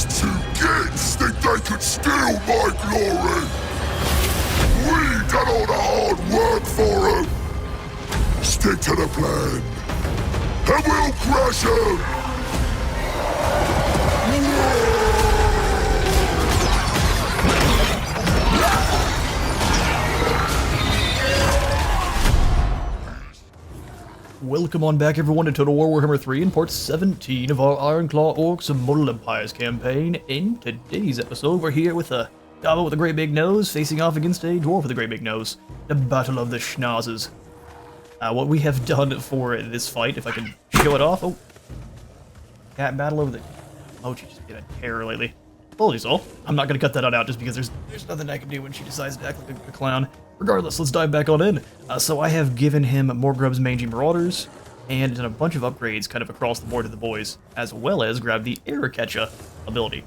two gits think they could steal my glory! We done all the hard work for 'em! Stick to the plan, and we'll crush 'em! Welcome on back everyone to Total War Warhammer 3 in part 17 of our Ironclaw Orcs Immortal Empires campaign. In today's episode, we're here with a Gobbo with a great big nose facing off against a Dwarf with a great big nose. The Battle of the Schnauzes. What we have done for this fight, if I can show it off. Oh, cat battle over the... Oh, she just did a terror lately. Apologies all. I'm not going to cut that out just because there's nothing I can do when she decides to act like a clown. Regardless, let's dive back on in. So I have given him Morgrub's Mangy Marauders, and done a bunch of upgrades kind of across the board to the boys, as well as grabbed the Aeroketcha ability.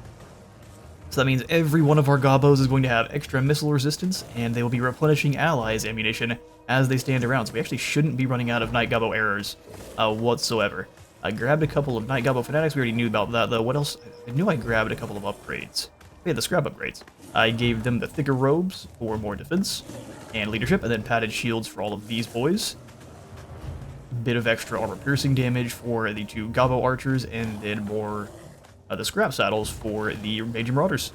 So that means every one of our Gobbos is going to have extra missile resistance, and they will be replenishing allies' ammunition as they stand around. So we actually shouldn't be running out of Night Gobbo errors whatsoever. I grabbed a couple of Night Gobbo Fanatics. We already knew about that, though. What else? I knew I grabbed a couple of upgrades. We had the scrap upgrades. I gave them the thicker robes for more defense and leadership, and then padded shields for all of these boys. Bit of extra armor piercing damage for the two Gobbo archers, and then more the scrap saddles for the Mangy Marauders.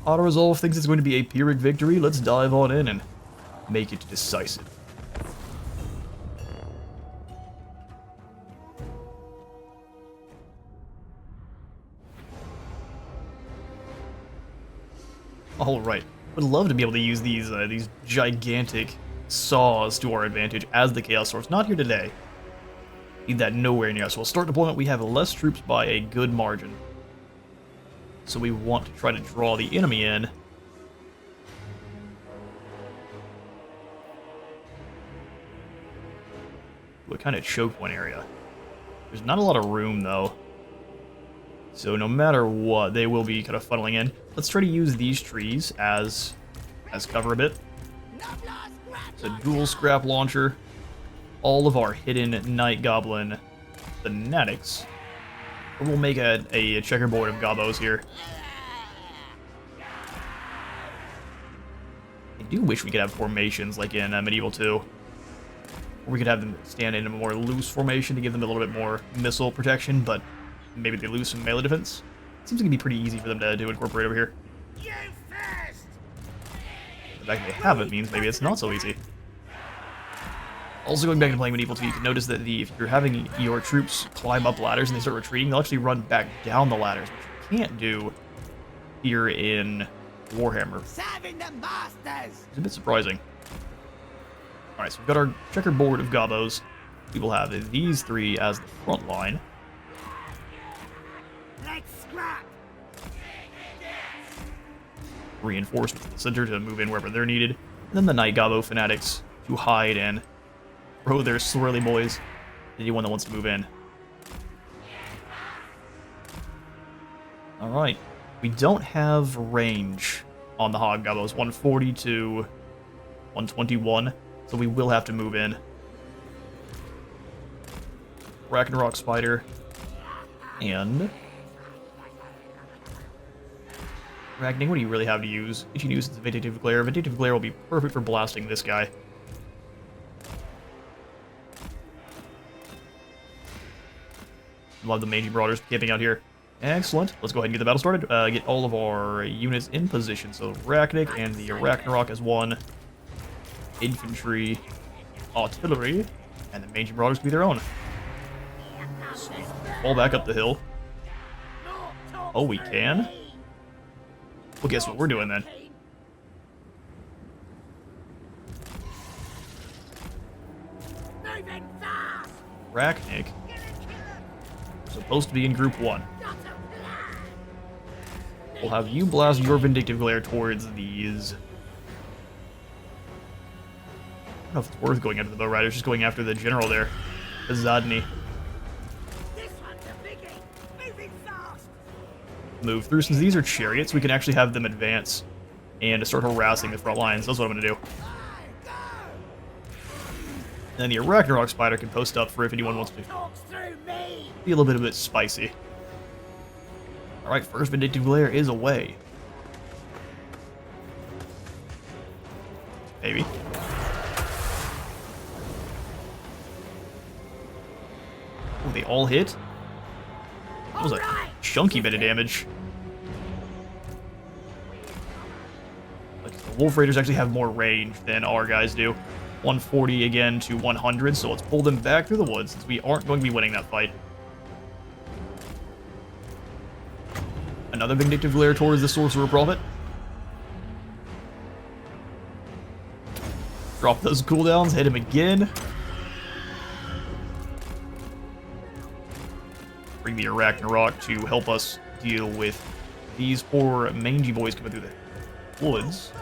Auto Resolve thinks it's going to be a Pyrrhic victory. Let's dive on in and make it decisive. Alright, would love to be able to use these gigantic saws to our advantage as the Chaos Swords. Not here today. Need that nowhere near us. We'll start deployment. We have less troops by a good margin. So we want to try to draw the enemy in. We kind of choke one area. There's not a lot of room though. So no matter what, they will be kind of funneling in. Let's try to use these trees as cover a bit. It's a dual scrap launcher. All of our hidden Night Goblin Fanatics. We'll make a checkerboard of Gobbos here. I do wish we could have formations like in Medieval 2. Or we could have them stand in a more loose formation to give them a little bit more missile protection, but maybe they lose some melee defense. Seems like it'd be pretty easy for them to incorporate over here. The fact that they have it means maybe it's not so easy. Also, going back to playing Medieval 2, you can notice that if you're having your troops climb up ladders and they start retreating, they'll actually run back down the ladders, which you can't do here in Warhammer. It's a bit surprising. Alright, so we've got our checkerboard of Gobbos. We will have these three as the front line. Reinforcements in the center to move in wherever they're needed. And then the Night Gobbo Fanatics to hide and throw their swirly boys. Anyone that wants to move in. Alright. We don't have range on the Hog Gobbos. 140 to 121. So we will have to move in. Ragnarok Spider. And Ragnar, what do you really have to use? You can use the Vindictive Glare. Vindictive Glare will be perfect for blasting this guy. Love the Mangy Marauders camping out here. Excellent. Let's go ahead and get the battle started. Get all of our units in position. So Ragnar and the Ragnarok as one. Infantry, artillery, and the Mangy Marauders can be their own. So, fall back up the hill. Oh, we can? Well, guess what we're doing then? Ragnar supposed to be in Group 1. We'll have you blast your Vindictive Glare towards these. I don't know if it's worth going after the Bow Riders, just going after the general there, Zadny. Move through. Since these are chariots, we can actually have them advance and start harassing the front lines. That's what I'm going to do. And then the Ragnarok Spider can post up for if anyone wants to be a little bit spicy. Alright, first Vindictive Glare is away. Maybe. Oh, they all hit? That was a chunky bit of damage. Like, the Wolf Raiders actually have more range than our guys do. 140 again to 100, so let's pull them back through the woods since we aren't going to be winning that fight. Another Vindictive Glare towards the Sorcerer Prophet. Drop those cooldowns, hit him again. Bring the Arachnarok to help us deal with these poor mangy boys coming through the woods.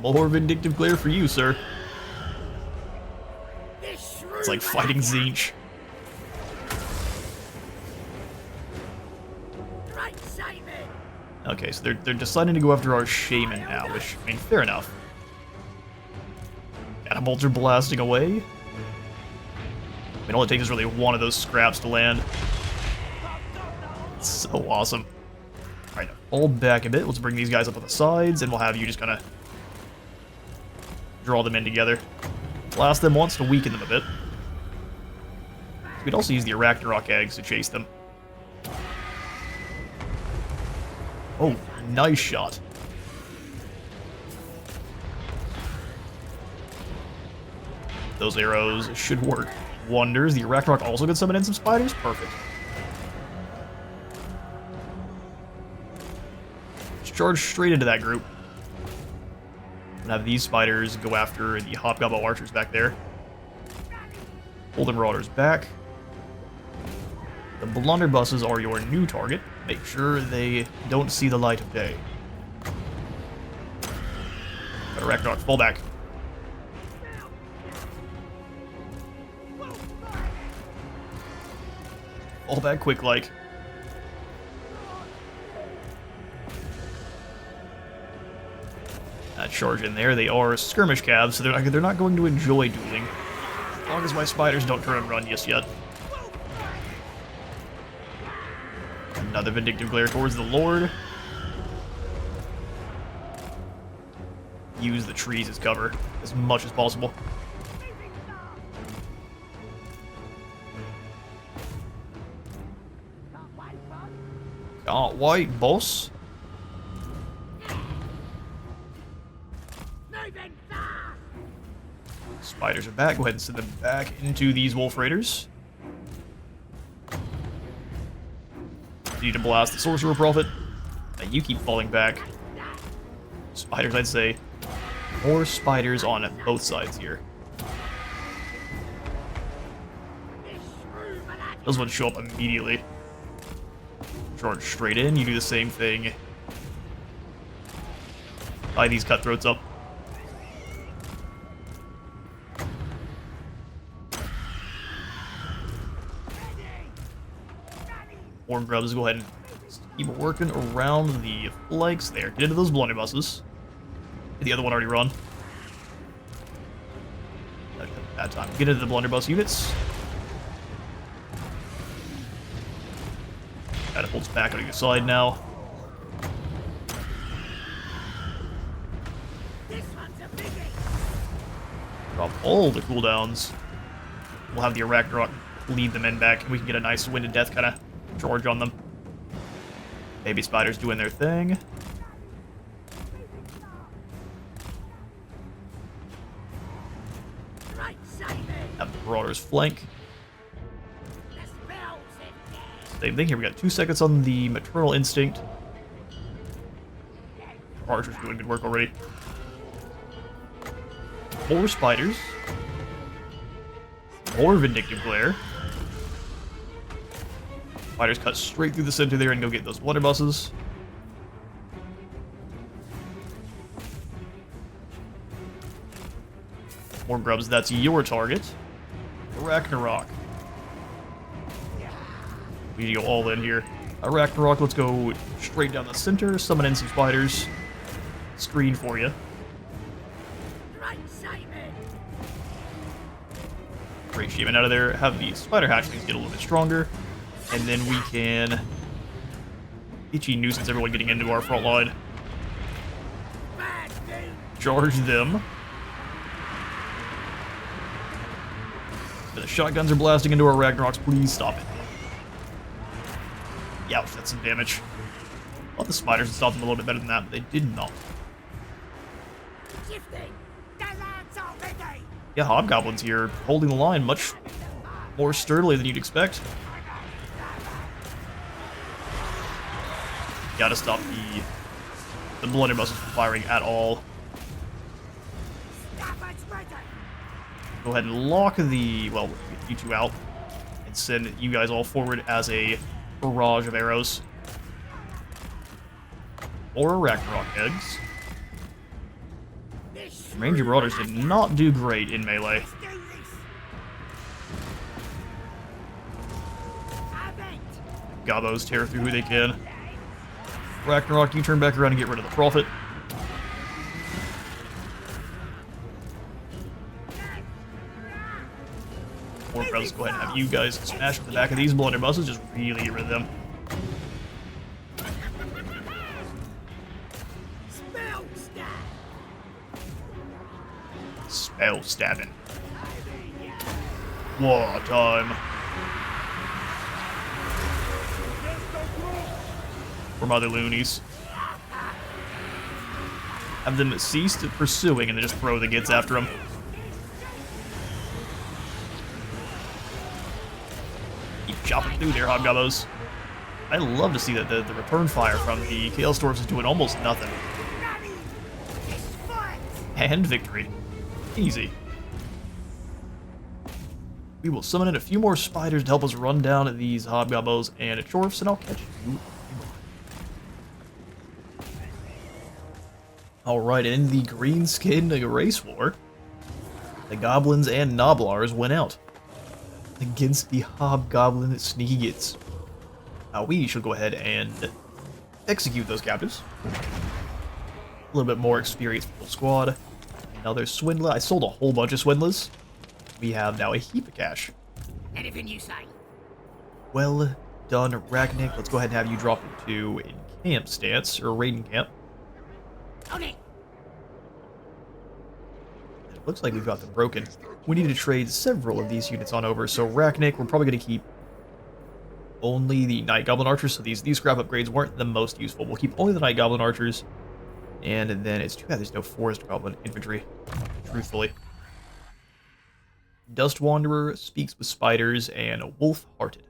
More Vindictive Glare for you, sir. It's like fighting Tzeentch. Okay, so they're deciding to go after our Shaman now, which, I mean, fair enough. Catapults are blasting away. I mean, all it takes is really one of those scraps to land. It's so awesome. Alright, fall back a bit. Let's bring these guys up on the sides, and we'll have you just kind of draw them in together. Blast them once to weaken them a bit. We'd also use the Arachnarok eggs to chase them. Oh, nice shot. Those arrows should work wonders. The Arachnarok also could summon in some spiders. Perfect. Let's charge straight into that group. And have these spiders go after the Hobgoblin archers back there. Pull the Marauders back. The blunderbusses are your new target. Make sure they don't see the light of day. Arachnarok, fall back. Fall back quick, like. That charge in there. They are skirmish cabs, so they're not going to enjoy dueling. As long as my spiders don't turn and run just yet. Another Vindictive Glare towards the Lord. Use the trees as cover as much as possible. Can't wait, boss. Spiders are back. Go ahead and send them back into these Wolf Raiders. Need to blast the Sorcerer Prophet. And you keep falling back. Spiders, I'd say. More spiders on both sides here. Those ones show up immediately. Charge straight in. You do the same thing. Tie these cutthroats up. More grubs, go ahead and keep working around the flanks there. Get into those blunderbusses. Did the other one already run? Bad time. Get into the blunderbuss units. Catapults back on your side now. Drop all the cooldowns. We'll have the Arachnarok lead them in back, and we can get a nice Wind of Death kind of charge on them. Baby spiders doing their thing. Have the Marauders flank. Same thing here. We got 2 seconds on the Maternal Instinct. Archer's doing good work already. More spiders. More Vindictive Glare. Spiders cut straight through the center there and go get those blunderbusses. More grubs, that's your target. Arachnarok. We need to go all in here. Arachnarok, let's go straight down the center, summon in some spiders. Screen for you. Great achievement out of there. Have the spider hatchlings get a little bit stronger. And then we can itchy nuisance everyone getting into our front line. Charge them. The shotguns are blasting into our Ragnaroks. Please stop it. Ouch, that's some damage. I thought the spiders had stopped them a little bit better than that, but they did not. Yeah, hobgoblins here, holding the line much more sturdily than you'd expect. Gotta stop the blunderbusses from firing at all. Go ahead and lock the, well, you two out, and send you guys all forward as a barrage of arrows. Or Ragnarok eggs. Ranger Marauders did not do great in melee. Gobos tear through who they can. Ragnarok, you turn back around and get rid of the Prophet. Or let's go ahead and have you guys smash the back of these blunderbusses, just really get rid of them. Spell stabbing. War time. For mother loonies. Have them cease pursuing and then just throw the gits after them. Keep chopping through there, hobgoblins. I love to see that the return fire from the Chaos Dwarfs is doing almost nothing. And victory. Easy. We will summon in a few more spiders to help us run down these hobgoblins and dwarfs, and I'll catch you. Alright, in the Greenskin race war, the goblins and noblars went out against the hobgoblin sneaky gits. Now we shall go ahead and execute those captives. A little bit more experience for the squad. Another swindler. I sold a whole bunch of swindlers. We have now a heap of cash. Anything you say? Well done, Ragnik. Let's go ahead and have you drop into a camp stance, or raiding camp. Okay. It looks like we've got them broken. We need to trade several of these units on over, so Ragnik, we're probably going to keep only the Night Goblin Archers, so these scrap upgrades weren't the most useful. We'll keep only the Night Goblin Archers, and then it's too bad there's no Forest Goblin infantry, truthfully. Dust Wanderer, Speaks with Spiders, and Wolf Hearted.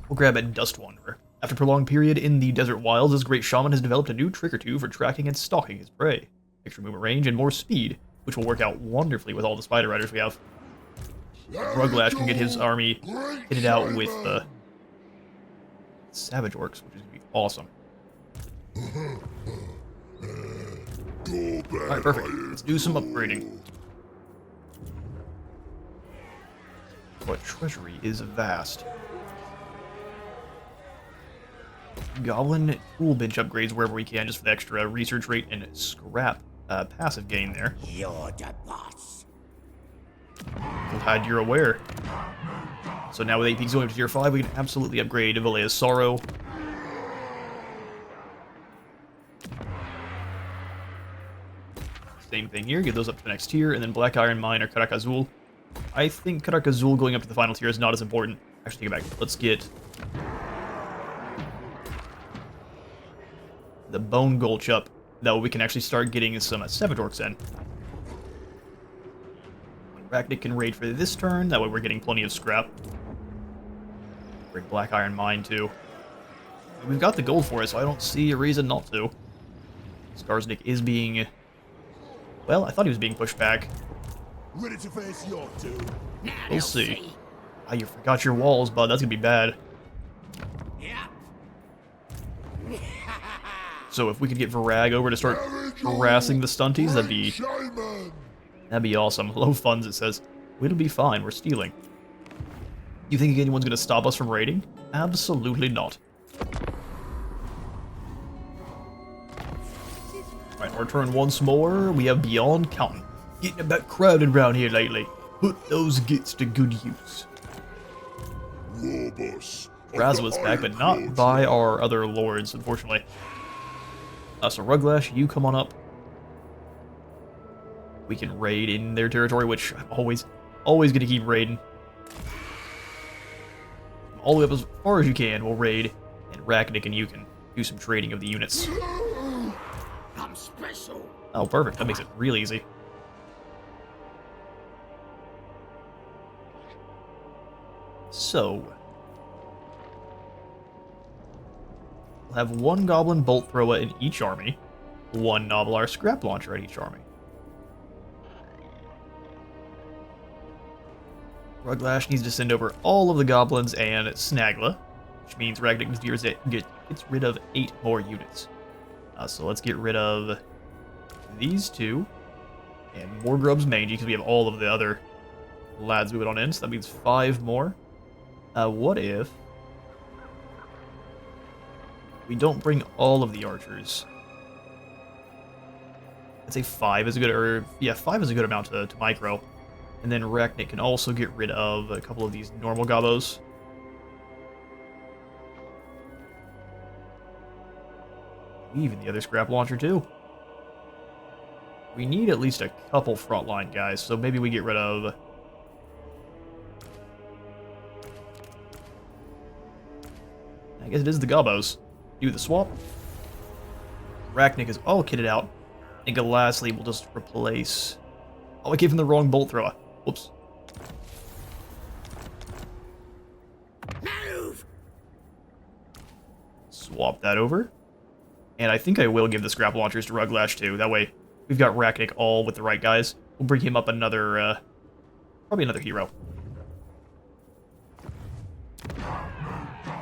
We'll grab a Dust Wanderer. After a prolonged period in the desert wilds, this great shaman has developed a new trick or two for tracking and stalking his prey. Extra movement range and more speed, which will work out wonderfully with all the spider riders we have. Ruglash can get his army kitted out with Savage Orcs, which is going to be awesome. Alright, perfect. Let's do some upgrading. What treasury is vast. Goblin tool bench upgrades wherever we can, just for the extra research rate and scrap passive gain there. You're the boss. Glad you're aware. So now with 8 peaks going up to tier 5, we can absolutely upgrade Valea's Sorrow. Same thing here, get those up to the next tier, and then Black Iron Mine or Karak Azul. I think Karak Azul going up to the final tier is not as important. Actually, take it back. Let's get the Bone Gulch up. That way we can actually start getting some Savage Orcs in. Arachnic can raid for this turn, that way we're getting plenty of scrap. Bring Black Iron Mine too. We've got the gold for it, so I don't see a reason not to. Skarsnik is being... Well, I thought he was being pushed back. Ready to face your two. We'll see. Ah, you forgot your walls, bud. That's gonna be bad. Yeah. So if we could get Varag over to start harassing the stunties, that'd be awesome. Low funds, it says. It'll be fine. We're stealing. You think anyone's gonna stop us from raiding? Absolutely not. Alright, our turn once more. We have Beyond Counting. Getting a bit crowded around here lately. Put those gits to good use. Robbers. Razwa's back, but not by our other lords, unfortunately. So Ruglash, you come on up. We can raid in their territory, which I'm always going to keep raiding. All the way up as far as you can, we'll raid. And Rachnik and you can do some trading of the units. I'm special. Oh, perfect. That makes it real easy. So, we'll have one Goblin Bolt Thrower in each army, one Nobilar Scrap Launcher in each army. Ruglash needs to send over all of the Goblins and Snagla, which means Ragnik gets rid of 8 more units. So let's get rid of these 2, and Morgrub's Mangy, because we have all of the other lads moving on in, so that means 5 more. What if we don't bring all of the archers? I'd say 5 is a good, or yeah, 5 is a good amount to micro. And then Rachnik can also get rid of a couple of these normal gobos. Even the other scrap launcher too. We need at least a couple frontline guys, so maybe we get rid of... I guess it is the gobos. Do the swap. Rachnik is all kitted out. And Galasly will just replace... Oh, I gave him the wrong bolt thrower. Whoops. Move! Swap that over. And I think I will give the scrap launchers to Ruglash too. That way, we've got Rachnik all with the right guys. We'll bring him up another, probably another hero.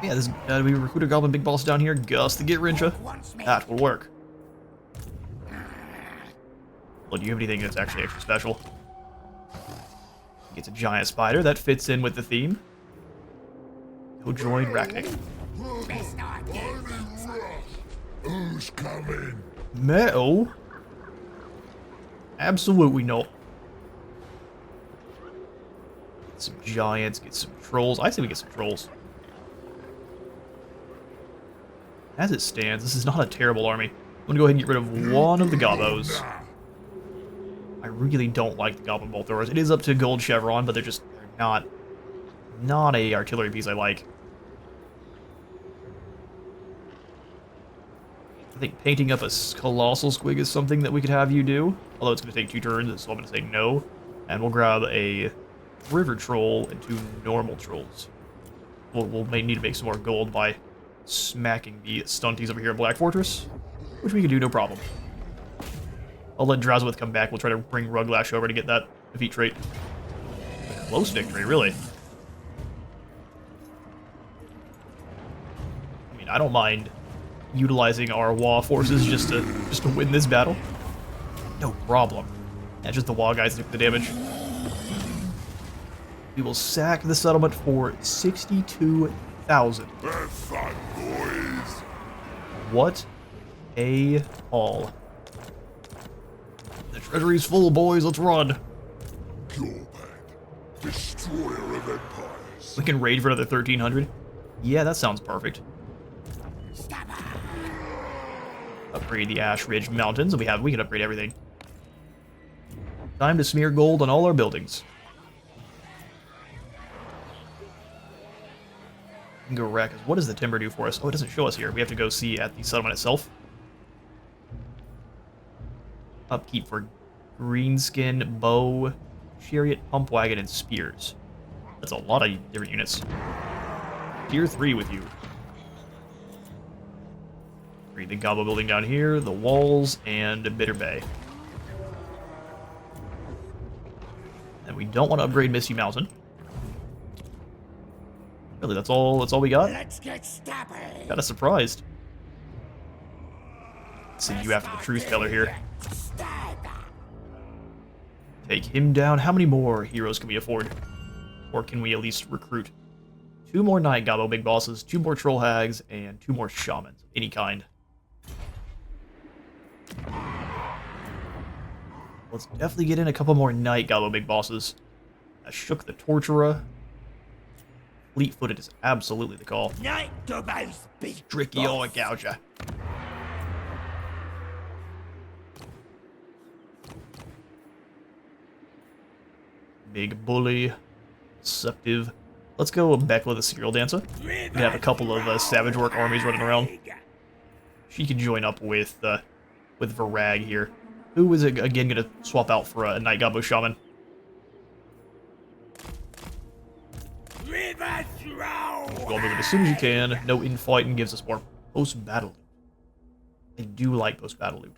Yeah, this, we recruit a Goblin Big Boss down here. Gus the Gitrincha. That will work. Well, do you have anything that's actually extra special? It's a giant spider. That fits in with the theme. Go join Rachnik. Best idea. Who's coming? No. Absolutely not. Get some giants, get some trolls. I say we get some trolls. As it stands, this is not a terrible army. I'm gonna go ahead and get rid of one of the gobos. I really don't like the Goblin Bolt Throwers. It is up to Gold Chevron, but they're not a artillery piece I like. I think painting up a Colossal Squig is something that we could have you do, although it's going to take 2 turns, so I'm going to say no. And we'll grab a River Troll and 2 normal trolls. We'll may need to make some more gold by smacking the stunties over here at Black Fortress, which we can do no problem. I'll let Drazwith come back. We'll try to bring Ruglash over to get that defeat trait. Close victory, really. I mean, I don't mind utilizing our Wa forces just to win this battle. No problem. Yeah, just the Wa guys that took the damage. We will sack the settlement for 62,000. Have fun, boys. What a haul. The treasury's full, boys. Let's run. Gorbad, destroyer of empires. We can raid for another 1,300. Yeah, that sounds perfect. Upgrade the Ash Ridge Mountains, and we can upgrade everything. Time to smear gold on all our buildings. Go wreck. What does the timber do for us? Oh, it doesn't show us here. We have to go see at the settlement itself. Upkeep for Greenskin, Bow, Chariot, Pump Wagon, and Spears. That's a lot of different units. Tier 3 with you. Read the Gobbo building down here, the walls, and Bitter Bay. And we don't want to upgrade Misty Mountain. Really, that's all we got? Let's get stabby. Kinda surprised. Send you after the Truth Teller here. Take him down. How many more heroes can we afford? Or can we at least recruit? 2 more Night Gobbo Big Bosses, 2 more Troll Hags, and 2 more Shamans of any kind. Let's definitely get in a couple more Night Gallo big bosses. I shook the Torturer. Fleet-footed is absolutely the call. Night Gobbo's big Tricky boss. or Gouger. Big Bully. Deceptive. Let's go Bekla the Serial Dancer. We have a couple of Savage Orc armies running around. She can join up with Varag here. Who is again going to swap out for a Night Gobbo Shaman? Well, move it as soon as you can. No infighting gives us more post-battle loot. I do like post-battle loot.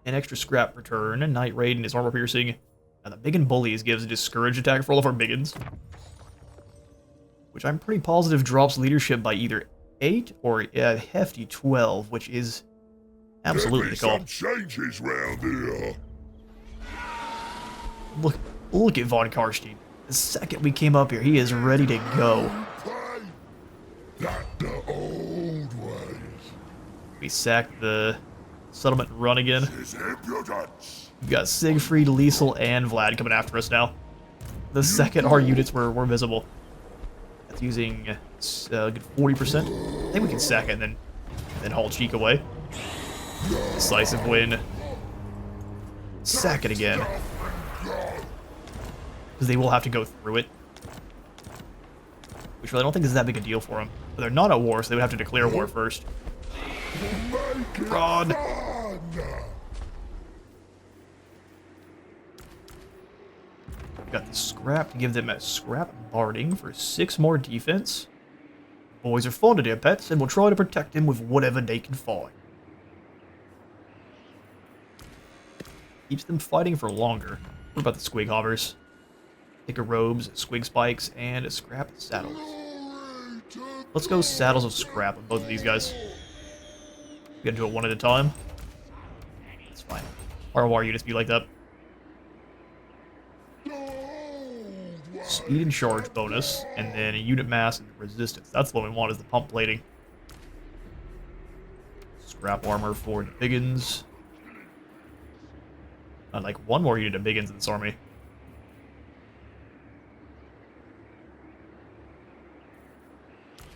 An extra scrap return, a Night Raid, and his armor piercing. And the Biggin Bullies gives a discouraged attack for all of our Biggins. Which I'm pretty positive drops leadership by either 8 or a hefty 12, which is absolutely the call. Some changes round here. Look at Von Karstein. The second we came up here, he is ready to go. That the old ways. We sacked the settlement and run again. His impudence. We've got Siegfried, Liesel, and Vlad coming after us now. The second our units were visible. That's using a good 40%. I think we can sack it and then haul Cheek away. Decisive win. Sack it again. Because they will have to go through it. Which I don't think is that big a deal for them. But they're not at war, so they would have to declare war first. Run! Got the scrap to give them a scrap barding for 6 more defense. Boys are fond of their pets and will try to protect them with whatever they can find. Keeps them fighting for longer. What about the Squig Hoppers? Thicker robes, Squig Spikes, and scrap saddles. Let's go saddles of scrap on both of these guys. We gotta do it one at a time. That's fine. Our war units be like that. Speed and charge bonus, and then a unit mass and resistance. That's what we want, is the pump plating. Scrap armor for the Biggins. I'd like one more unit of Biggins in this army.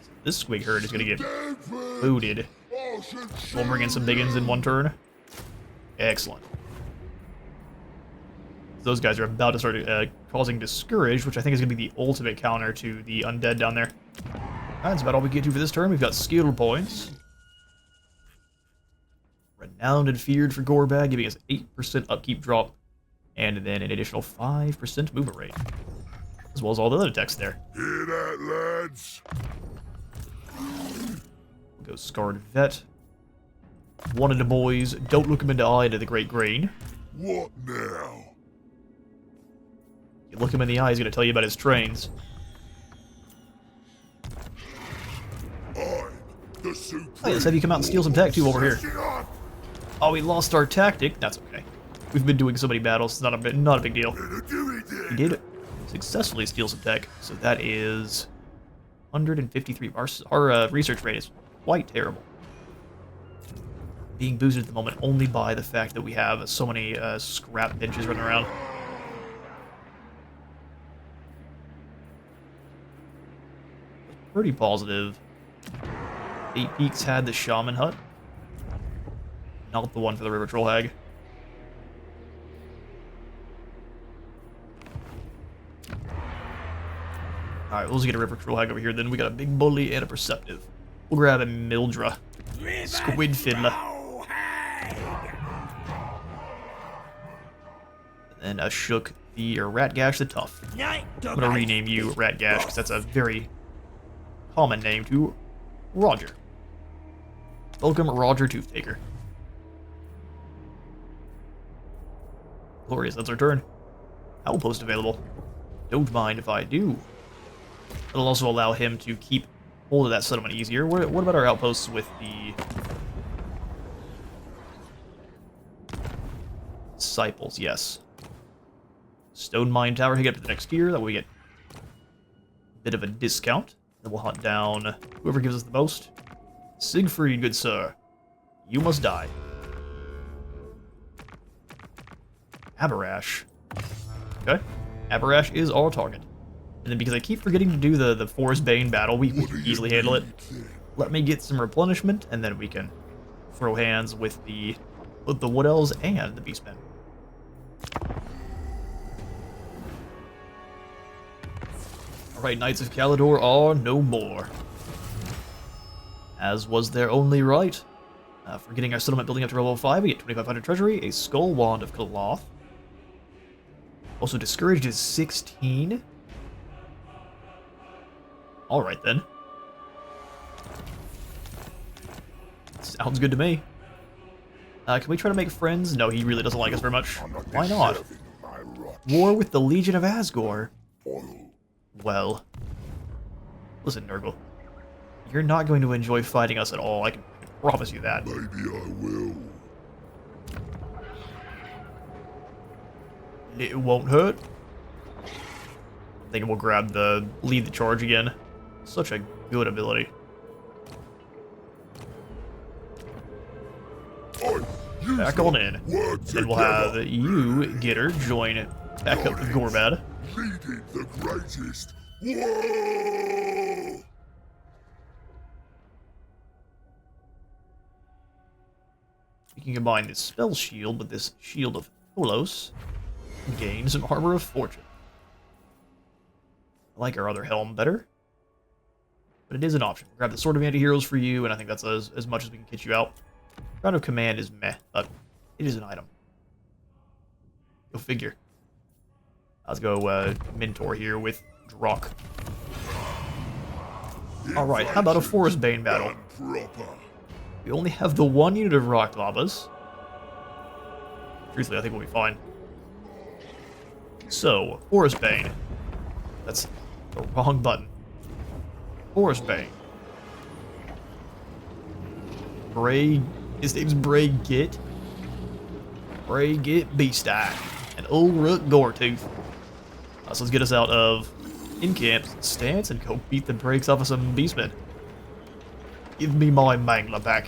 So this Squig herd is going to get booted. We'll bring in some Biggins in one turn. Excellent. Those guys are about to start causing Discourage, which I think is going to be the ultimate counter to the undead down there. That's about all we can get to for this turn. We've got skill points. Renowned and feared for Gorbad, giving us 8% upkeep drop, and then an additional 5% movement rate, as well as all the other text there. Hear that, lads? We'll go Scarred Vet. One of the boys, don't look him in the eye to the Great Grain. What now? You look him in the eye, he's going to tell you about his trains. I'm the supreme. Hey, let's have you come out and steal some tech too over here. Oh, we lost our tactic. That's okay. We've been doing so many battles, it's not a big deal. We did successfully steal some tech, so that is 153. Our research rate is quite terrible. Being boosted at the moment only by the fact that we have so many scrap benches running around. Pretty positive. 8 Peaks had the Shaman Hut. Not the one for the River Troll Hag. Alright, we'll just get a River Troll Hag over here then. We got a Big Bully and a Perceptive. We'll grab a Mildra. Squid Fiddler. And a Shook the Ratgash the Tough. I'm gonna rename you Ratgash because that's a very common name to Roger. Welcome, Roger Toothtaker. Glorious, that's our turn. Outpost available. Don't mind if I do. It'll also allow him to keep hold of that settlement easier. What about our outposts with the Disciples? Yes. Stone Mine Tower to get up to the next tier. That way we get a bit of a discount. Then we'll hunt down whoever gives us the most. Siegfried, good sir. You must die. Aberash. Okay. Aberash is our target. And then because I keep forgetting to do the Forest Bane battle, we can easily handle it. Let me get some replenishment, and then we can throw hands with the Wood Elves and the Beastmen. Alright, Knights of Calidor are no more. As was their only right. For getting our settlement building up to level 5, we get 2,500 treasury, a Skull Wand of Cloth. Also, Discouraged is 16. Alright then. Sounds good to me. Can we try to make friends? No, he really doesn't like us very much. Why not? War with the Legion of Asgore. Well. Listen, Nurgle. You're not going to enjoy fighting us at all, I can promise you that. Maybe I will. It won't hurt. I think we'll grab the lead the charge again. Such a good ability. Back on in. Then we'll have you, Gitter, join back up with Gorbad. Leading the greatest. Whoa! We can combine this spell shield with this shield of Holos. Gain some Armor of Fortune. I like our other helm better, but it is an option. We'll grab the Sword of Anti-Heroes for you, and I think that's as much as we can get you out. Crown of Command is meh, but it is an item. Go figure. Let's go Mentor here with Drock. Alright, how about a Forest Bane battle? We only have the one unit of Rock Lavas. Truthfully, I think we'll be fine. So, Forest Bane. That's the wrong button. Forest Bane. Bray. His name's Bray Git. Bray Git Beasteye. And Ulruk Goretooth. So let's get us out of in-camp stance and go beat the brakes off of some beastmen. Give me my Mangler back.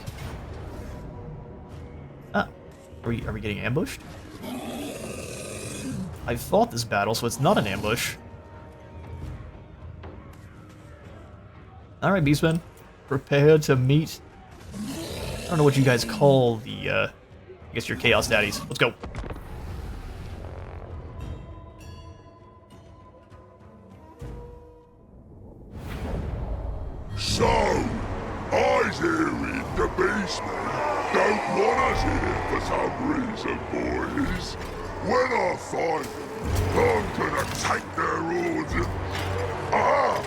Ah. Are we getting ambushed? I fought this battle, so it's not an ambush. Alright, beastmen. Prepare to meet... I don't know what you guys call the, I guess your Chaos Daddies. Let's go. So, I's hearing the beastmen don't want us here for some reason, boys. When I find them, I'm gonna take their orders and... Ah!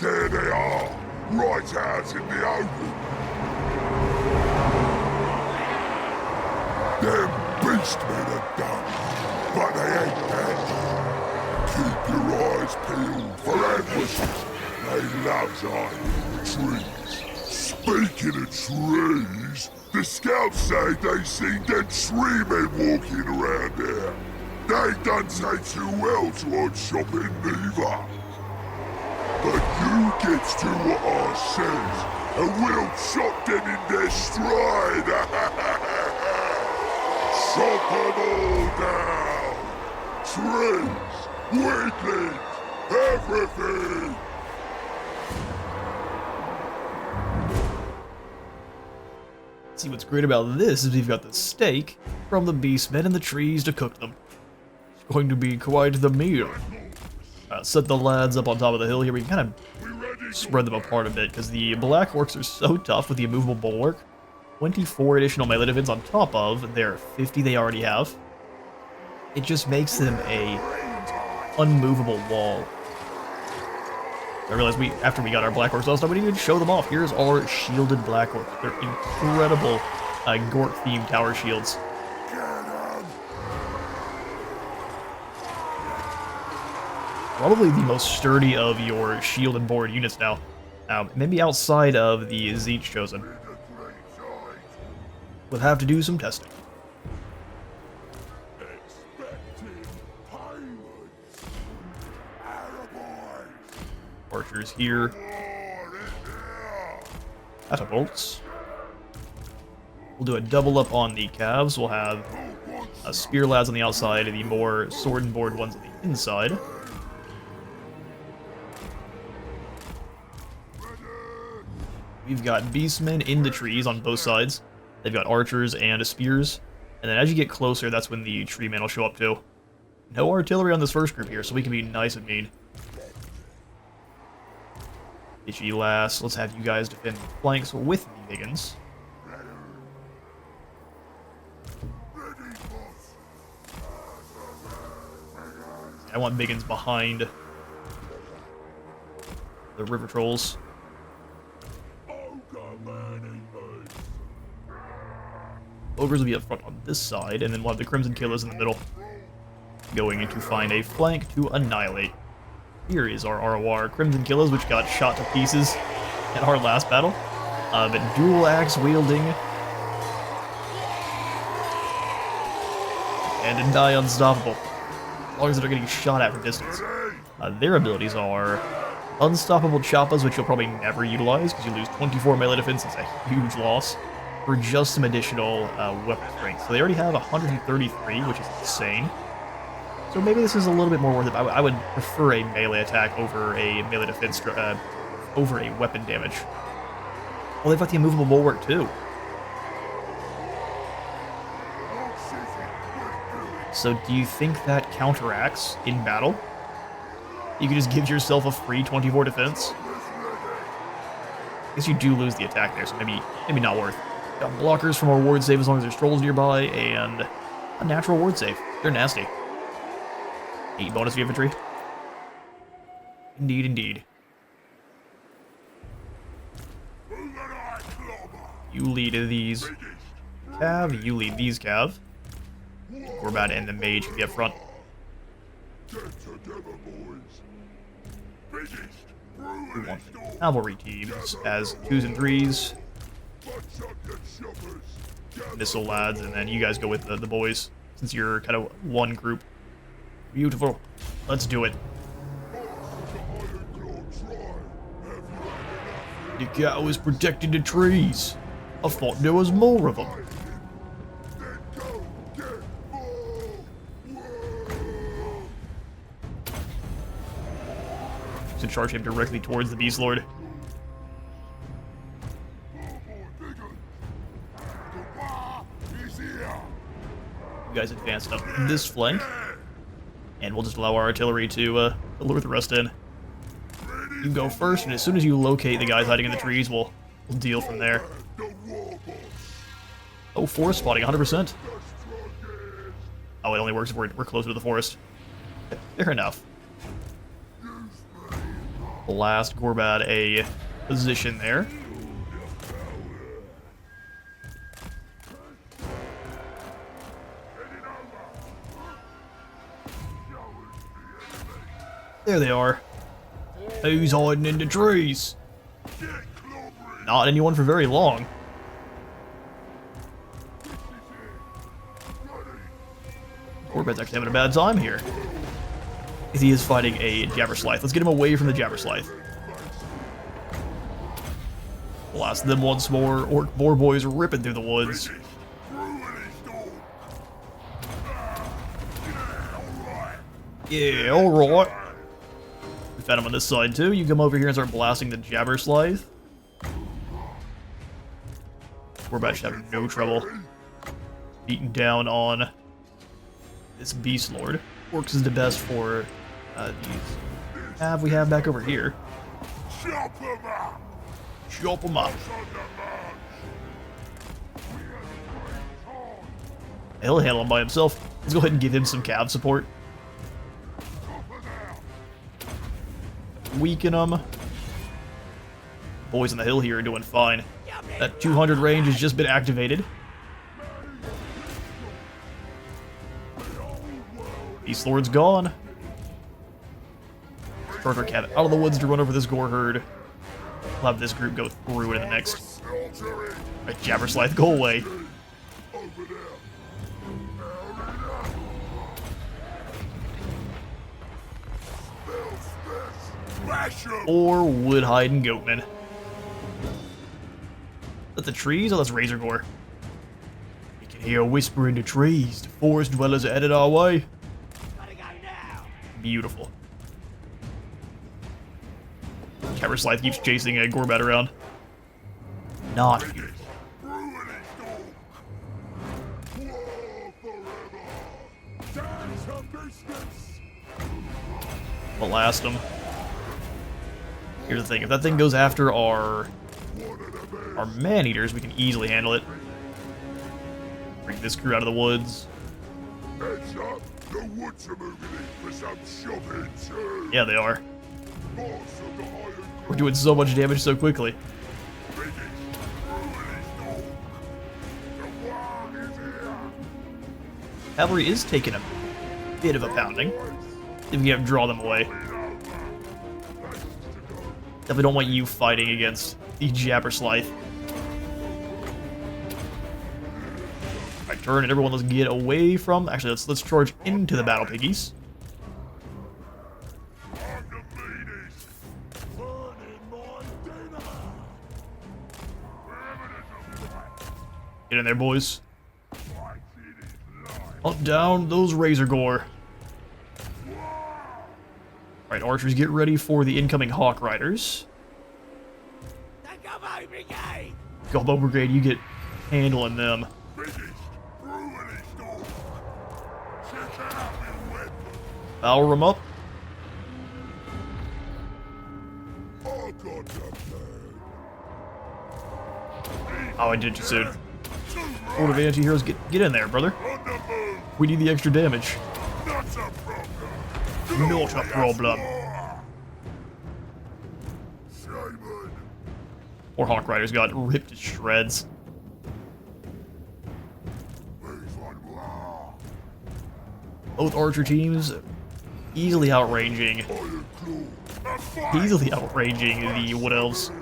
There they are, right out in the open. Them beastmen are done, but they ain't dead. Keep your eyes peeled for ambushes. They love hiding in the trees. Speaking of trees, the scouts say they seen dead tree men walking around there. They don't say too well to odd shopping neither. But you gets to what I says, and we'll chop them in their stride. Chop them all down. Trees, weaklings, everything. See, what's great about this is we've got the steak from the beastmen and the trees to cook them. It's going to be quite the meal. Set the lads up on top of the hill here. We can kind of spread them apart a bit because the Black Orcs are so tough with the immovable bulwark. 24 additional melee defense on top of their 50 they already have. It just makes them a unmovable wall. I realized after we got our Black Orcs last time, we didn't even show them off. Here's our shielded Black Orcs. They're incredible Gort-themed tower shields. Probably the most sturdy of your shield and board units now. Maybe outside of the Tzeentch Chosen. We'll have to do some testing. Archers here. Catapults. We'll do a double up on the calves. We'll have spear lads on the outside, and the more sword and board ones on the inside. We've got beastmen in the trees on both sides. They've got archers and spears. And then as you get closer, that's when the tree men will show up too. No artillery on this first group here, so we can be nice and mean. Itchy last, let's have you guys defend the flanks with the Biggins. I want Biggins behind the river trolls. Ogres will be up front on this side, and then we'll have the Crimson Killers in the middle, going in to find a flank to annihilate. Here is our ROR Crimson Killers, which got shot to pieces in our last battle. But dual axe wielding and die unstoppable. As long as they're getting shot at from distance. Their abilities are Unstoppable Choppas, which you'll probably never utilize because you lose 24 melee defense. It's a huge loss. For just some additional weapon strength. So they already have 133, which is insane. So maybe this is a little bit more worth it. I would prefer a melee attack over a melee defense, over a weapon damage. Well, they've got the immovable bulwark too. So do you think that counteracts in battle? You can just give yourself a free 24 defense? I guess you do lose the attack there, so maybe not worth. Got blockers for more ward save as long as there's trolls nearby, and a natural ward save. They're nasty. 8 bonus for infantry. Indeed, indeed. You lead these cav, you lead these cav. Gorbad and the mage can be up front. We want the cavalry teams as 2s and 3s. Missile lads, and then you guys go with the boys, since you're kind of one group. Beautiful. Let's do it. The cow is protecting the trees. I thought there was more of them. To charge him directly towards the Beast Lord. You guys advanced up this flank, and we'll just allow our artillery to lure the rest in. You go first, and as soon as you locate the guys hiding in the trees, we'll deal from there. Oh, forest spotting, 100%. Oh, it only works if we're closer to the forest. Fair enough. Last Gorbad a position there. There they are. Who's hiding in the trees? Not anyone for very long. Gorbad's actually having a bad time here. He is fighting a Jabberslythe. Let's get him away from the Jabberslythe. Blast them once more. Orc boar boys ripping through the woods. Yeah, alright. We found him on this side too. You come over here and start blasting the Jabberslythe. We're about to have no trouble beating down on this Beast Lord. Orcs is the best for these we have back over here. Chop 'em up! Chop them up. He'll handle him by himself. Let's go ahead and give him some cav support. Weaken them. Boys on the hill here are doing fine. That 200 range has just been activated. Beast Lord's gone. Start our cav out of the woods to run over this gore herd. We'll have this group go through it in the next. Right, Jabberslythe, go away. Or wood hide and goatman. That's the trees? Oh, that's Razor Gore. We can Hear a whisper in the trees. The forest dwellers are headed our way. Gotta go now. Beautiful. Camera Scythe keeps chasing Gorbad around. Not beautiful. Blast him. Here's the thing, if that thing goes after our man-eaters, we can easily handle it. Bring this crew out of the woods. Heads up, the woods are moving in for some shopping too. Yeah, they are. Boss of the Ironclaw We're doing so much damage so quickly. biggest, cruelest dog. The war is here. Cavalry is taking a bit of a pounding. If we can draw them away. Definitely don't want you fighting against the Jabber Scythe. Alright, turn and everyone let's get away from. Actually, let's charge into the battle piggies. I'm the meanest. Burning my dinner. Evidence of life. Get in there, boys. Fight it is life. Hunt down those Razor Gore. Alright, archers, get ready for the incoming Hawk Riders. The Gobbo Brigade. Gorbad Brigade, you get handling them. Biggest, cruelest dog. Check out your weapon. Power them up. I got the plan. Oh, I did it too soon. Horde of anti-heroes, get in there, brother. On the move. We need the extra damage. Not a problem. Not a problem. Simon. Or Hawk Riders got ripped to shreds. Both archer teams easily outranging the Wood Elves.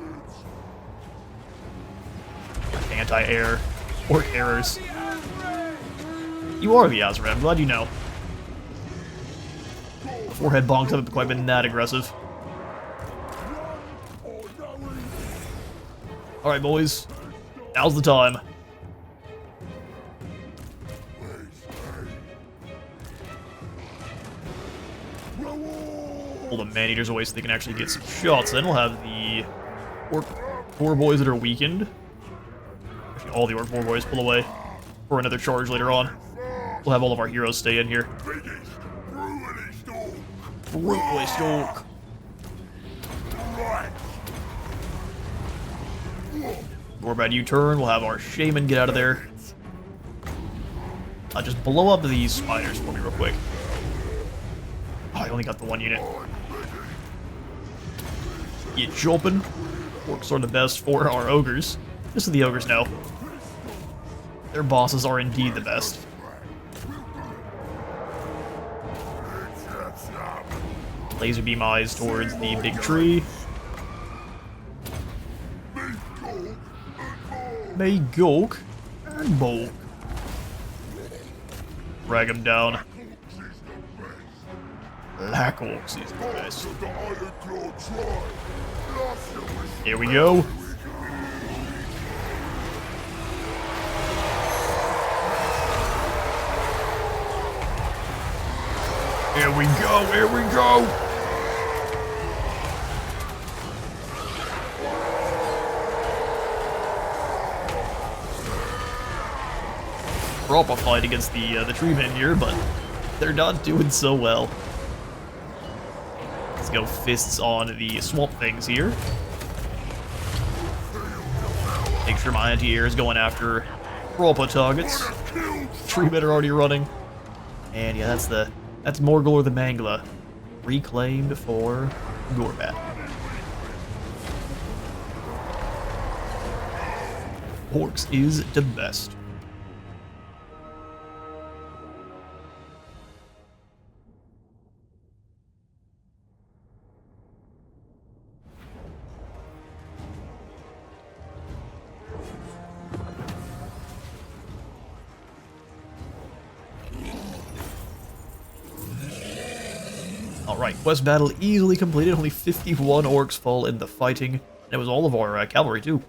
Anti-air. Orc errors. You are the Azra, I'm glad you know. The forehead bonks haven't quite been that aggressive. Alright, boys. Now's the time. Pull the man-eaters away so they can actually get some shots. Then we'll have the orc poor boys that are weakened. Actually, all the orc poor boys pull away for another charge later on. We'll have all of our heroes stay in here. Brutally stalk. Gorbad, you turn. We'll have our shaman get out of there. Just blow up these spiders for me real quick. Oh, I only got the one unit. Get jumping. Orcs are the best for our ogres. Just so the ogres know. Their bosses are indeed the best. Laser beam eyes towards the big tree. May Gulk and Bulk. Drag him down. Black Orcs is the best. Here we go. Here we go, here we go! Proper fight against the treemen here, but they're not doing so well. Let's go fists on the swamp things here. Make sure my anti-air is going after proper targets. Treemen are already running. And yeah, that's Morglor the Mangler. Reclaimed for Gorbad. Orcs is the best. Alright, quest battle easily completed. Only 51 orcs fall in the fighting. And it was all of our cavalry, too.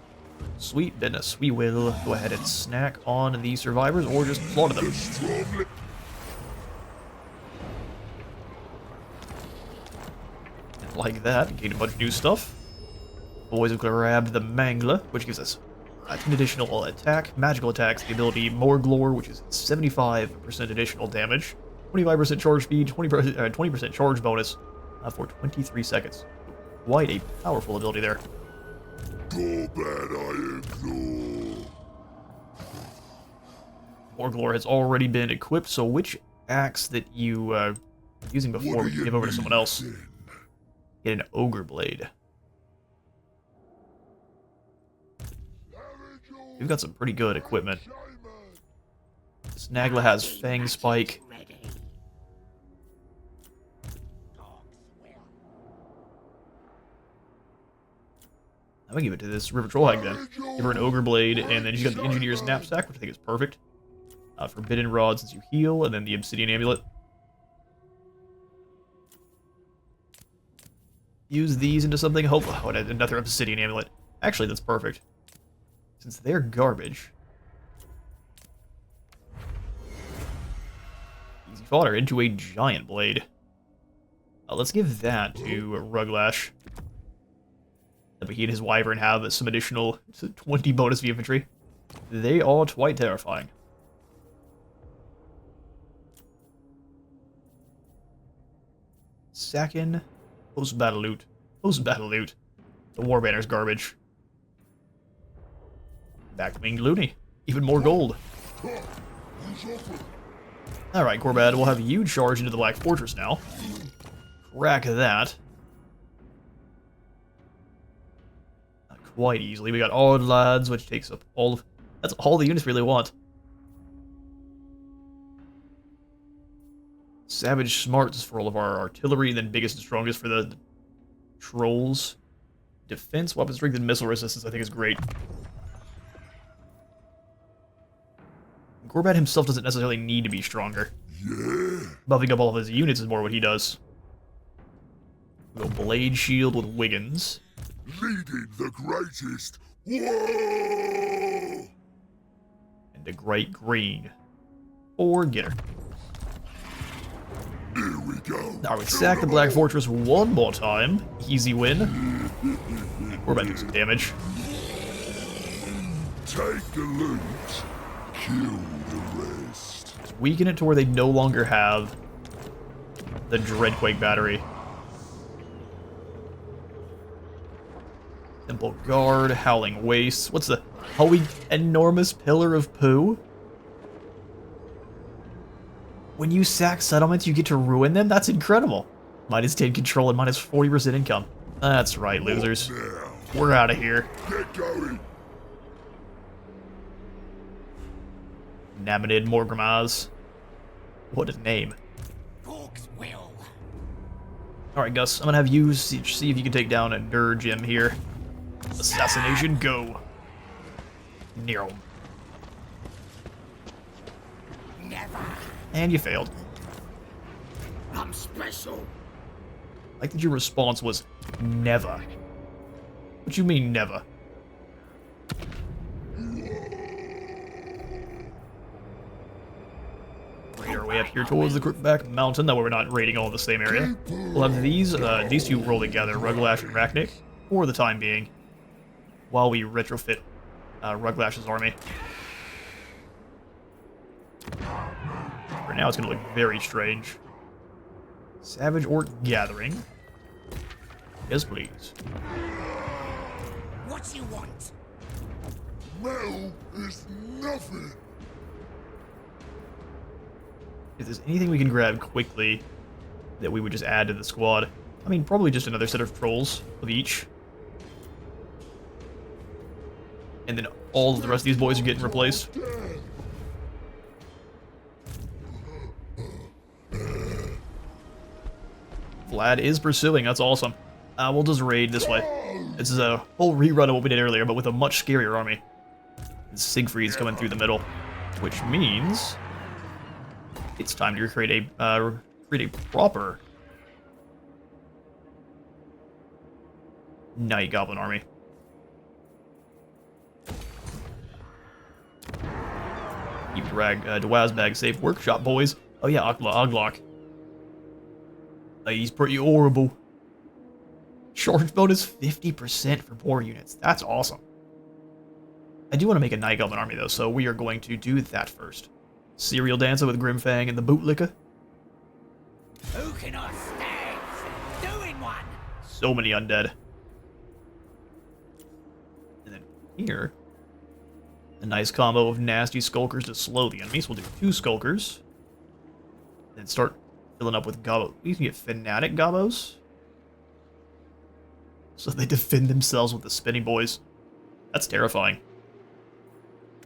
Sweet, goodness. We will go ahead and snack on the survivors or just slaughter them. And like that, gain a bunch of new stuff. Boys have grabbed the Mangler, which gives us an additional attack, magical attacks, the ability Morglor, which is 75% additional damage, 25% charge speed, 20% charge bonus for 23 seconds. Quite a powerful ability there. Gorbad Ironclaw. Morglor has already been equipped, so which axe that you were using before we give over to someone else? Get an Ogre Blade. We've got some pretty good equipment. Snagla has Fang Spike. I'm gonna give it to this River Trollhag then. Give her an Ogre Blade, and then she's got the Engineer's Knapsack, which I think is perfect. Forbidden Rod since you heal, and then the Obsidian Amulet. Use these into something. Hope. Oh, and another Obsidian Amulet. Actually, that's perfect. Since they're garbage. Easy fodder into a Giant Blade. Let's give that to Ruglash. But he and his Wyvern have some additional 20 bonus V infantry. They are quite terrifying. Second, post-battle loot. Post-battle loot. The War Banner's garbage. Back-winged Looney. Even more gold. Alright, Gorbad, we'll have you charge into the Black Fortress now. Crack that. Not quite easily. We got Odd Lads, which takes up all of... That's all the units really want. Savage Smarts for all of our artillery, then biggest and strongest for the trolls. Defense, weapon strength, and missile resistance I think is great. Gorbad himself doesn't necessarily need to be stronger. Yeah. Buffing up all of his units is more what he does. We'll go Blade Shield with Wiggins. Leading the greatest. Whoa! And a Great Green. Or Getter. Here we go. Now we sack the Black Fortress one more time. Easy win. We're about to do some damage. Take the loot. Kill the rest. Just weaken it to where they no longer have the Dreadquake Battery. Simple Guard, Howling Wastes. What's the enormous Pillar of Poo? When you sack settlements, you get to ruin them? That's incredible. Minus 10 control and minus 40% income. That's right, losers. Now, We're out of here. get going. Naminid Morgrimaz. What a name. Orcs will. Alright, Gus, I'm gonna have you see if you can take down a Nurgim here. Assassination, go. Nero. Never. And you failed. I'm special. I like that your response was never. What you mean never? Raid our way up here towards the Crookback Mountain. That way we're not raiding all in the same area. We'll have these two roll together, Ruglash and Rachnik, for the time being, while we retrofit Ruglash's army. For now, it's going to look very strange. Savage Orc Gathering. Yes, please. What you want? Metal is nothing. If there's anything we can grab quickly that we would just add to the squad, I mean, probably just another set of trolls of each. And then all of the rest of these boys are getting replaced. Vlad is pursuing, that's awesome. We'll just raid this way. This is a whole rerun of what we did earlier, but with a much scarier army. And Siegfried's coming through the middle, which means it's time to create a proper Night Goblin army. Dwazbag Safe Workshop, boys. Oh yeah, Oglok. He's pretty horrible. Charge bonus 50% for more units. That's awesome. I do want to make a Night Goblin army, though, so we are going to do that first. Serial Dancer with Grimfang and the Bootlicker. Who can I stand for doing one? So many undead. And then here, a nice combo of nasty Skulkers to slow the enemies. We'll do 2 Skulkers. Then start filling up with Gobbo. We can get Fanatic Gobbos. So they defend themselves with the Spinny Boys. That's terrifying.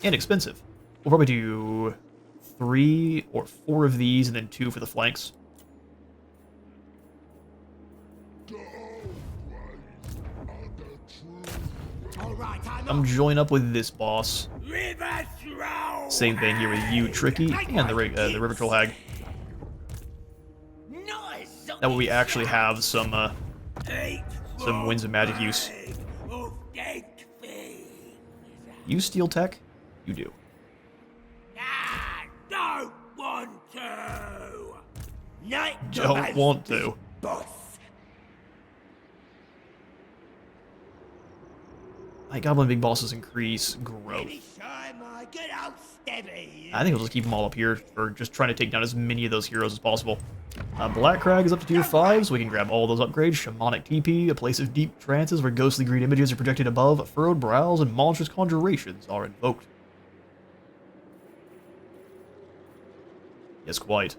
And expensive. We'll probably do 3 or 4 of these and then 2 for the flanks. I'm joining up with this boss. River Troll! Same thing here with you, Tricky, and the River Troll Hag. Nice. That way we actually have some Winds of Magic use. Of dead things. You steal tech? You do. I don't want to. Night Don't want to. boss. Night Goblin big bosses increase growth. Maybe try my good old Stevie. I think we'll just keep them all up here for just trying to take down as many of those heroes as possible. Black Crag is up to tier 5, so we can grab all those upgrades. Shamanic TP, a place of deep trances where ghostly green images are projected above, furrowed brows, and monstrous conjurations are invoked. Yes, quite.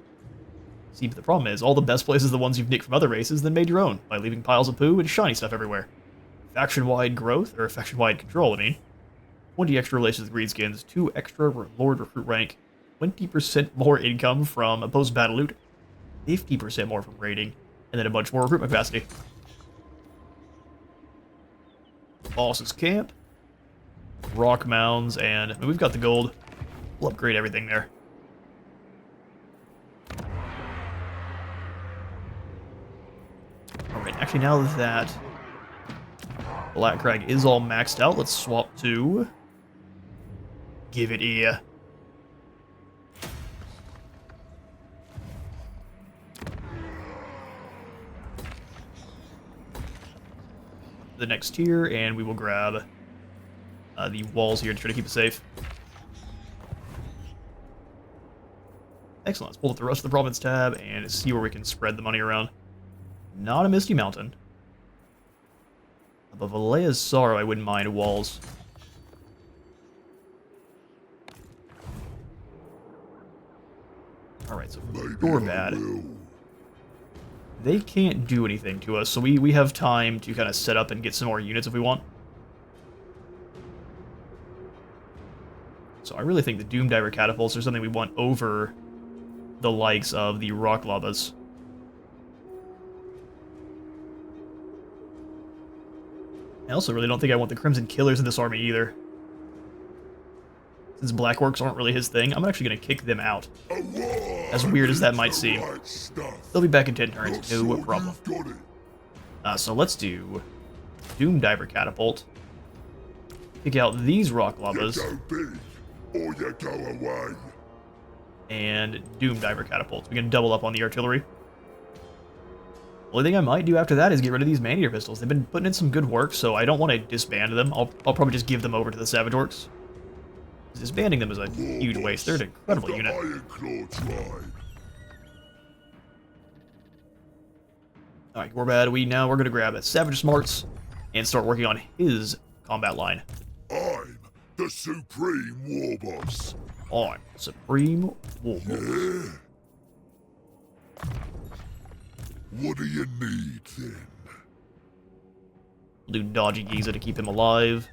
See, but the problem is, all the best places are the ones you've nicked from other races, then made your own, by leaving piles of poo and shiny stuff everywhere. Faction-wide growth, or faction-wide control, I mean. 20 extra relations with greenskins, 2 extra Lord Recruit rank, 20% more income from post-battle loot, 50% more from raiding, and then a bunch more recruitment capacity. Boss's camp, rock mounds, and I mean, we've got the gold. We'll upgrade everything there. Alright, actually now that Black Crag is all maxed out, let's swap to Give It Ear. The next tier, and we will grab the walls here to try to keep it safe. Excellent. Let's pull up the rest of the province tab and see where we can spread the money around. Not a Misty Mountain. Above Alea's Sorrow, I wouldn't mind walls. Alright, so Gorbad. They can't do anything to us, so we have time to kind of set up and get some more units if we want. So I really think the Doomdiver Catapults are something we want over the likes of the Rock Lavas. I also really don't think I want the Crimson Killers in this army either. Since Black Orcs aren't really his thing, I'm actually going to kick them out. As weird as that might seem. They'll be back in 10 turns, no problem. So let's do Doomdiver Catapult. Kick out these Rock Lavas. And Doomdiver Catapults. We can double up on the artillery. Only thing I might do after that is get rid of these Man-Eater pistols. They've been putting in some good work, so I don't want to disband them. I'll probably just give them over to the Savage Orcs. Disbanding them is a huge waste. They're an incredible unit. Alright, Gorbad, we're going to grab a Savage Smarts and start working on his combat line. I'm the Supreme Warboss. I'm Supreme Warboss. Yeah. What do you need, then? We'll do Dodgy Giza to keep him alive.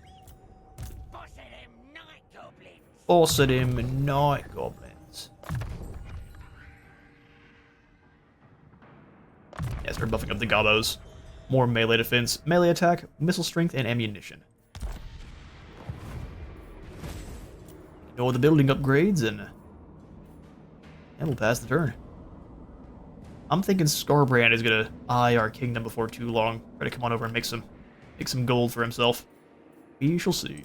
Boss of them night goblins. Boss at him, Night Goblins. Yeah, start buffing up the Gobbos. More melee defense, melee attack, missile strength, and ammunition. Ignore the building upgrades, and we'll pass the turn. I'm thinking Scarbrand is gonna eye our kingdom before too long. Try to come on over and make some gold for himself. We shall see.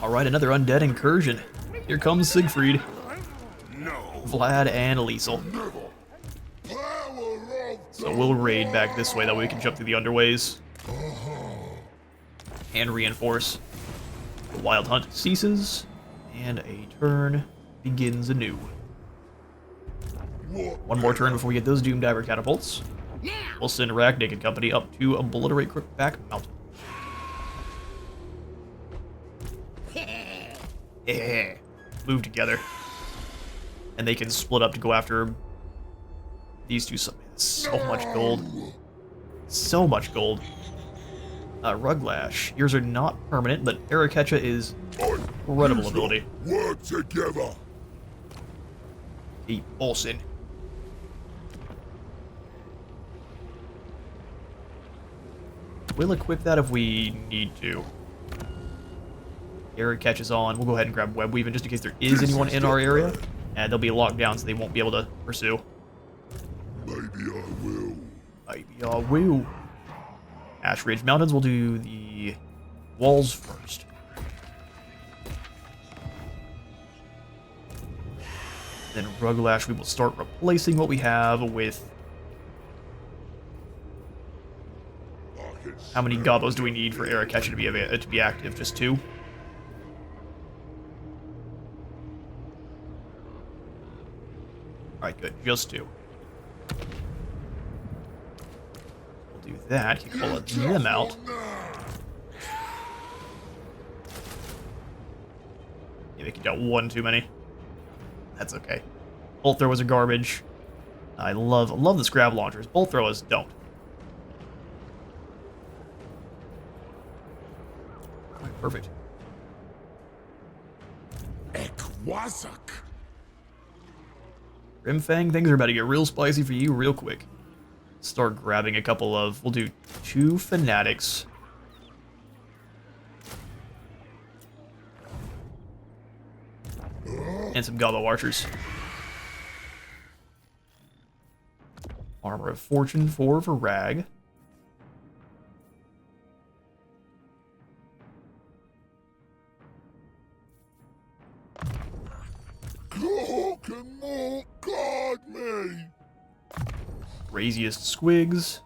Alright, another undead incursion. Here comes Siegfried, No. Vlad, and Liesel. Never. Power of So we'll raid back this way, that way we can jump through the underways. And reinforce. The wild hunt ceases, and a turn begins anew. what? One more turn before we get those Doom Diver catapults. We'll send Ragnick and company up to obliterate Crookback Mountain. Move together. And they can split up to go after these two. So much gold. So much gold. Ruglash. Yours are not permanent, but Araketcha is incredible ability. Work together. The Olsen. We'll equip that if we need to. Air catches on. We'll go ahead and grab Web Weaving just in case there is anyone in our area. And they'll be locked down so they won't be able to pursue. Maybe I will. Maybe I will. Ash Ridge Mountains, we'll do the walls first. Then Ruglash, we will start replacing what we have with... How many Gobos do we need for Araketcha to be active? Just 2? Alright, good. Just 2. We'll do that. You can pull them out. Yeah, they can get 1 too many. That's okay. Bolt throwers are garbage. I love the scrab launchers. Bolt throwers don't. Alright, perfect. Ekwazak. Grimfang, things are about to get real spicy for you real quick. Start grabbing a couple of... We'll do 2 Fanatics. And some Gobbo Archers. Armor of Fortune 4 for Rag. Who can more guard me? Craziest Squigs.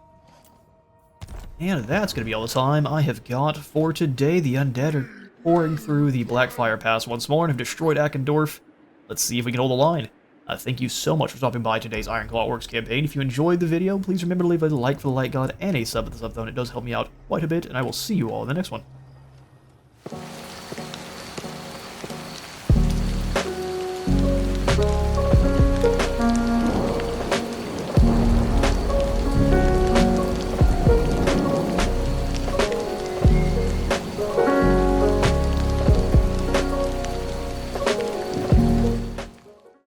And that's going to be all the time I have got for today. The undead are pouring through the Blackfire Pass once more and have destroyed Ackendorf. Let's see if we can hold the line. Thank you so much for stopping by today's Ironclaw Orcs campaign. If you enjoyed the video, please remember to leave a like for the Light God and a sub at the sub zone. It does help me out quite a bit, and I will see you all in the next one.